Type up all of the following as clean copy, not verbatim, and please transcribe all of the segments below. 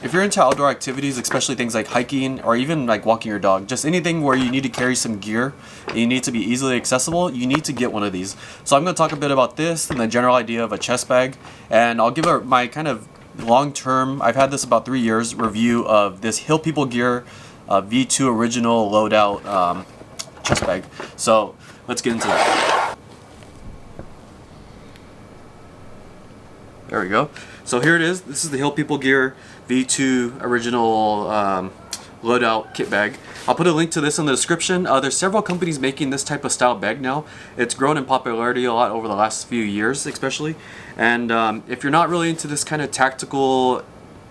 If you're into outdoor activities, especially things like hiking or even like walking your dog, just anything where you need to carry some gear and you need to be easily accessible, you need to get one of these. So I'm going to talk a bit about this and the general idea of a chest bag, and I'll give my kind of long-term, I've had this about 3 years, review of this Hill People Gear V2 original loadout chest bag. So let's get into that. There we go. So here it is. This is the Hill People Gear V2 original loadout kit bag. I'll put a link to this in the description. There's several companies making this type of style bag now. It's grown in popularity a lot over the last few years, especially. And if you're not really into this kind of tactical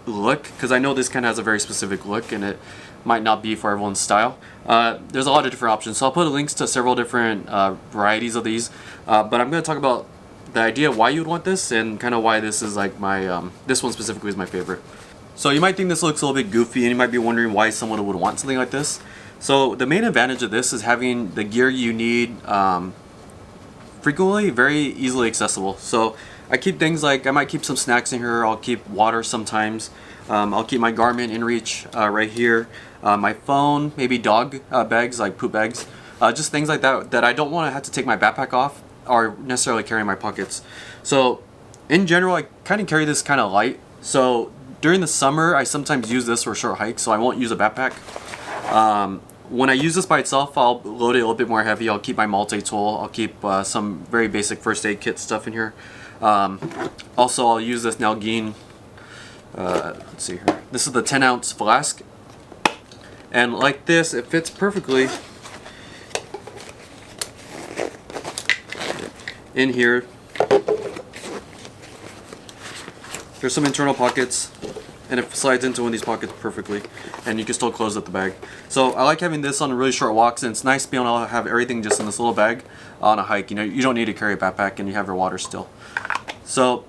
look, because I know this kind of has a very specific look and it might not be for everyone's style, there's a lot of different options. So I'll put links to several different varieties of these. But I'm going to talk about the idea why you would want this and kind of why this is like my this one specifically is my favorite. So you might think this looks a little bit goofy and you might be wondering why someone would want something like this. So the main advantage of this is having the gear you need frequently, very easily accessible. So I keep things like, I might keep some snacks in here, I'll keep water sometimes, I'll keep my Garmin inReach right here, my phone, maybe dog bags like poop bags, just things like that that I don't want to have to take my backpack off or necessarily carry in my pockets. So in general, I kind of carry this kind of light. So during the summer, I sometimes use this for short hikes, so I won't use a backpack. When I use this by itself, I'll load it a little bit more heavy. I'll keep my multi-tool. I'll keep some very basic first aid kit stuff in here. Also, I'll use this Nalgene, let's see here. This is the 10-ounce flask. And like this, it fits perfectly in here. There's some internal pockets and it slides into one of these pockets perfectly, and you can still close up the bag. So I like having this on really short walks, and it's nice being able to have everything just in this little bag on a hike. You know, you don't need to carry a backpack and you have your water still. So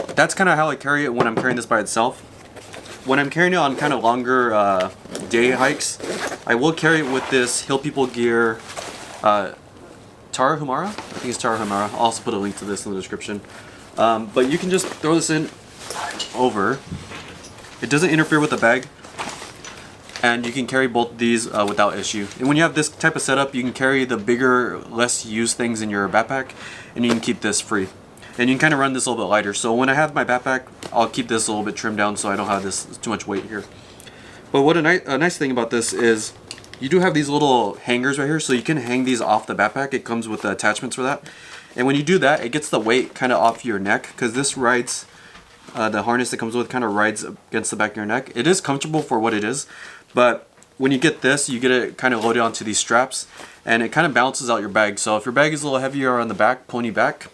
that's kind of how I carry it when I'm carrying this by itself. When I'm carrying it on kind of longer day hikes, I will carry it with this Hill People Gear Tarahumara. I think it's Tarahumara. I'll also put a link to this in the description. But you can just throw this in over. It doesn't interfere with the bag, and you can carry both of these without issue. And when you have this type of setup, you can carry the bigger, less used things in your backpack, and you can keep this free. And you can kind of run this a little bit lighter. So when I have my backpack, I'll keep this a little bit trimmed down so I don't have this too much weight here. But what a nice thing about this is you do have these little hangers right here, so you can hang these off the backpack. It comes with the attachments for that. And when you do that, it gets the weight kind of off your neck, because this rides, the harness that comes with kind of rides against the back of your neck. It is comfortable for what it is, but when you get this, you get it kind of loaded onto these straps, and it kind of balances out your bag. So if your bag is a little heavier on the back, pulling you back,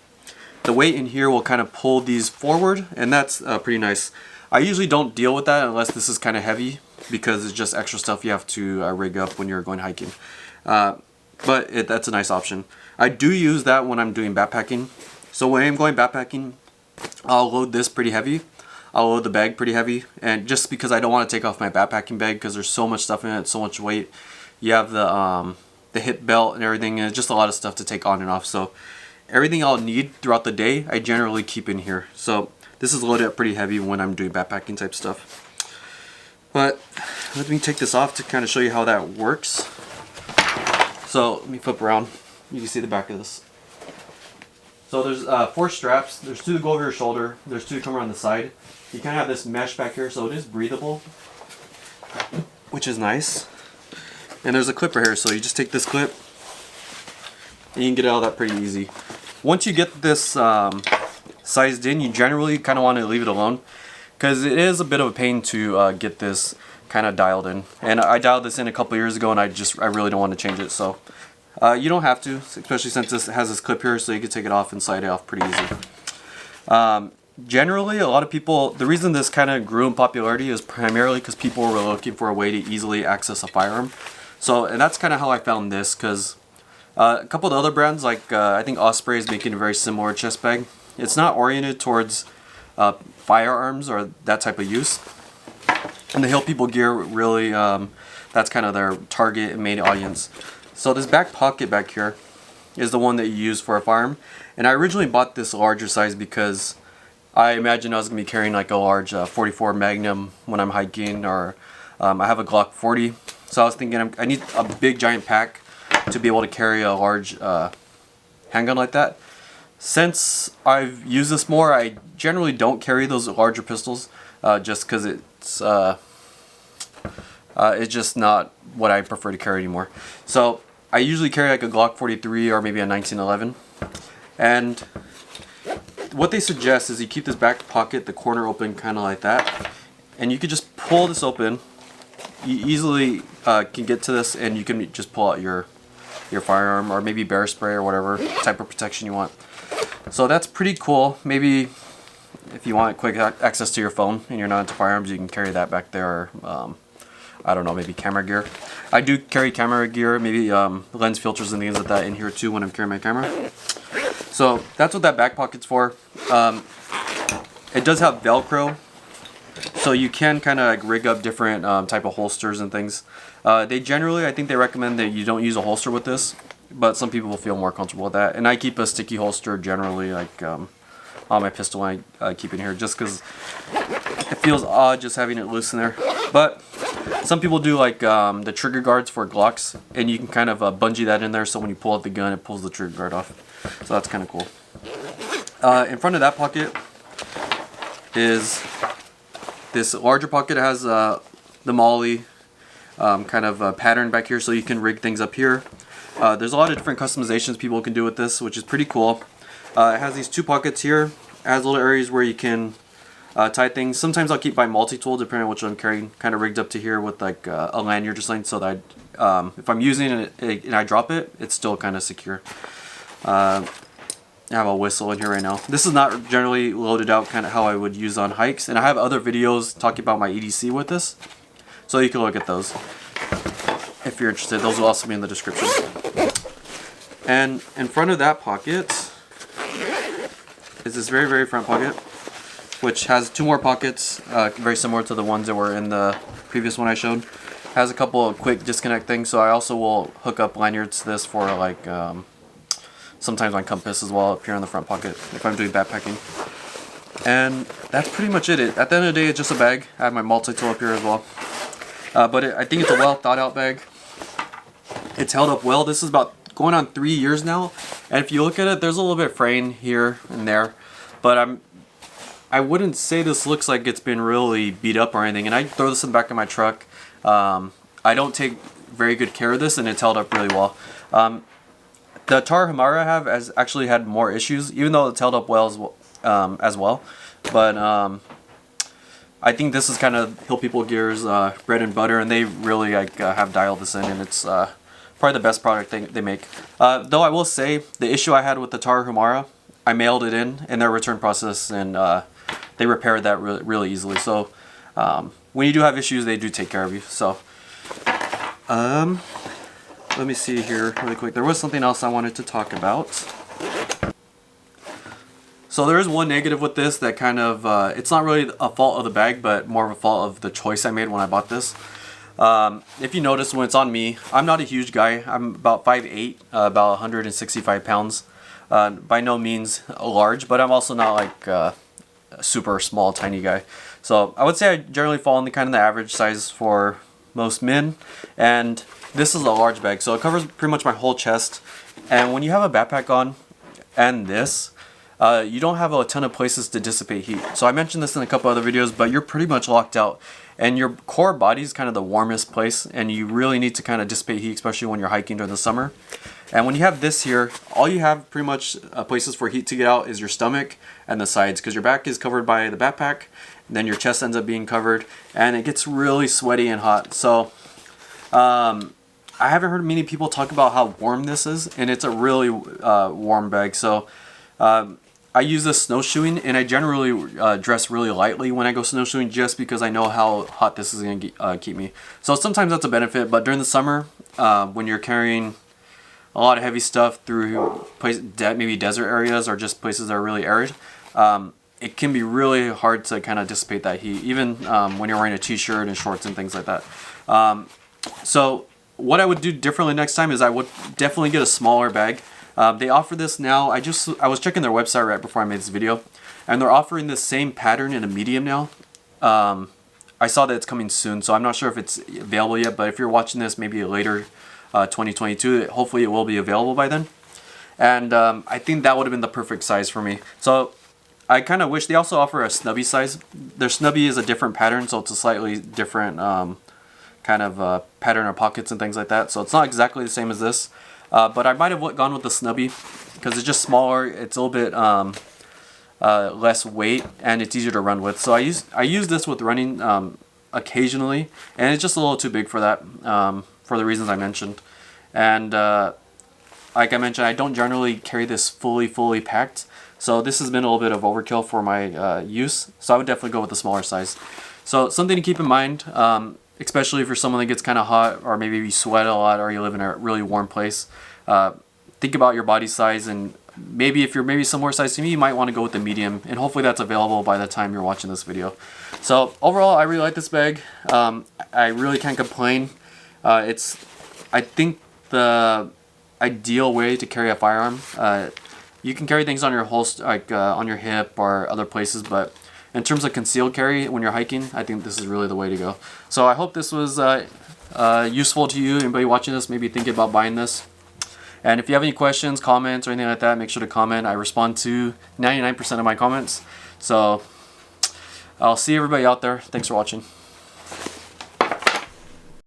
the weight in here will kind of pull these forward, and that's pretty nice. I usually don't deal with that unless this is kind of heavy, because it's just extra stuff you have to rig up when you're going hiking. But that's a nice option. I do use that when I'm doing backpacking. So when I'm going backpacking, I'll load this pretty heavy. I'll load the bag pretty heavy, and just because I don't want to take off my backpacking bag because there's so much stuff in it, so much weight. You have the hip belt and everything, and it's just a lot of stuff to take on and off. So everything I'll need throughout the day, I generally keep in here. So this is loaded up pretty heavy when I'm doing backpacking type stuff. But let me take this off to kind of show you how that works. So let me flip around. You can see the back of this. So there's 4 straps. There's 2 that go over your shoulder. There's 2 that come around the side. You kind of have this mesh back here, so it is breathable, which is nice. And there's a clip right here, so you just take this clip and you can get out of that pretty easy. Once you get this sized in, you generally kind of want to leave it alone, because it is a bit of a pain to get this kind of dialed in. And I dialed this in a couple years ago, and I really don't want to change it. So you don't have to, especially since this has this clip here, so you can take it off and slide it off pretty easy. Generally, a lot of people, the reason this kind of grew in popularity is primarily because people were looking for a way to easily access a firearm. So, and that's kind of how I found this, because a couple of the other brands, like I think Osprey is making a very similar chest bag. It's not oriented towards firearms or that type of use. And the Hill People Gear really, that's kind of their target and main audience. So this back pocket back here is the one that you use for a firearm. And I originally bought this larger size because I imagine I was going to be carrying like a large 44 Magnum when I'm hiking, or I have a Glock 40. So I was thinking I need a big giant pack to be able to carry a large handgun like that. Since I've used this more, I generally don't carry those larger pistols just because it's just not what I prefer to carry anymore. So I usually carry like a Glock 43 or maybe a 1911. And what they suggest is you keep this back pocket, the corner open kind of like that. And you could just pull this open. You easily can get to this, and you can just pull out your firearm, or maybe bear spray or whatever type of protection you want. So that's pretty cool. Maybe if you want quick access to your phone and you're not into firearms, you can carry that back there. Or, I don't know, maybe camera gear. I do carry camera gear, maybe lens filters and things like that in here too when I'm carrying my camera. So that's what that back pocket's for. It does have Velcro, so you can kind of like rig up different type of holsters and things. They generally, I think they recommend that you don't use a holster with this, but some people will feel more comfortable with that. And I keep a sticky holster generally, like on my pistol, I keep it in here just because it feels odd just having it loose in there. But some people do like the trigger guards for Glocks, and you can kind of bungee that in there so when you pull out the gun, it pulls the trigger guard off. So that's kind of cool. In front of that pocket is this larger pocket. It has the MOLLE kind of pattern back here, so you can rig things up here. There's a lot of different customizations people can do with this, which is pretty cool. It has these two pockets here. It has little areas where you can tie things. Sometimes I'll keep my multi-tool, depending on which one I'm carrying, kind of rigged up to here with like a lanyard or something, so that if I'm using it and I drop it, it's still kind of secure. I have a whistle in here right now. This is not generally loaded out kind of how I would use on hikes, and I have other videos talking about my EDC with this, so you can look at those if you're interested. Those will also be in the description. And in front of that pocket is this very, very front pocket, which has two more pockets, very similar to the ones that were in the previous one I showed. Has a couple of quick disconnect things, so I also will hook up lanyards to this for like sometimes on compass as well up here in the front pocket if I'm doing backpacking. And that's pretty much it. At the end of the day, it's just a bag. I have my multi-tool up here as well. But I think it's a well thought out bag. It's held up well. This is about going on 3 years now, and if you look at it, there's a little bit of fraying here and there, but I wouldn't say this looks like it's been really beat up or anything. And I throw this in the back of my truck. I don't take very good care of this, and it's held up really well. The Tar Hamara I have has actually had more issues, even though it's held up well as well. But I think this is kind of Hill People Gear's bread and butter, and they really like have dialed this in, and it's probably the best product they make. Though I will say, the issue I had with the Tar Hamara, I mailed it in their return process, and they repaired that really easily. So when you do have issues, they do take care of you. So let me see here really quick. There was something else I wanted to talk about. So there is one negative with this that kind of, it's not really a fault of the bag, but more of a fault of the choice I made when I bought this. If you notice when it's on me, I'm not a huge guy. I'm about 5'8", about 165 pounds. By no means large, but I'm also not like a super small, tiny guy. So I would say I generally fall in the kind of the average size for most men. And this is a large bag, so it covers pretty much my whole chest. And when you have a backpack on and this, you don't have a ton of places to dissipate heat. So I mentioned this in a couple other videos, but you're pretty much locked out. And your core body is kind of the warmest place, and you really need to kind of dissipate heat, especially when you're hiking during the summer. And when you have this here, all you have pretty much places for heat to get out is your stomach and the sides, because your back is covered by the backpack, and then your chest ends up being covered, and it gets really sweaty and hot. So I haven't heard many people talk about how warm this is, and it's a really warm bag. So I use this snowshoeing, and I generally dress really lightly when I go snowshoeing, just because I know how hot this is going to keep me. So sometimes that's a benefit, but during the summer, when you're carrying a lot of heavy stuff through maybe desert areas or just places that are really arid, it can be really hard to kind of dissipate that heat, even when you're wearing a t-shirt and shorts and things like that. So what I would do differently next time is I would definitely get a smaller bag. They offer this now. I was checking their website right before I made this video, and they're offering this same pattern in a medium now. I saw that it's coming soon, so I'm not sure if it's available yet, but if you're watching this maybe later 2022, hopefully it will be available by then. And I think that would have been the perfect size for me. So I kind of wish they also offer a snubby size. Their snubby is a different pattern, so it's a slightly different kind of pattern or pockets and things like that. So it's not exactly the same as this, but I might have gone with the snubby because it's just smaller. It's a little bit less weight and it's easier to run with. So I use this with running occasionally, and it's just a little too big for that for the reasons I mentioned. And like I mentioned, I don't generally carry this fully packed, so this has been a little bit of overkill for my use. So I would definitely go with the smaller size. So something to keep in mind, especially if you're someone that gets kind of hot, or maybe you sweat a lot, or you live in a really warm place. Think about your body size, and maybe if you're maybe similar size to me, you might want to go with the medium, and hopefully that's available by the time you're watching this video. So overall, I really like this bag. I really can't complain. It's, I think, the ideal way to carry a firearm. You can carry things on your holster, like on your hip or other places, but in terms of concealed carry when you're hiking, I think this is really the way to go. So I hope this was useful to you. Anybody watching this, maybe thinking about buying this. And if you have any questions, comments, or anything like that, make sure to comment. I respond to 99% of my comments. So I'll see everybody out there. Thanks for watching.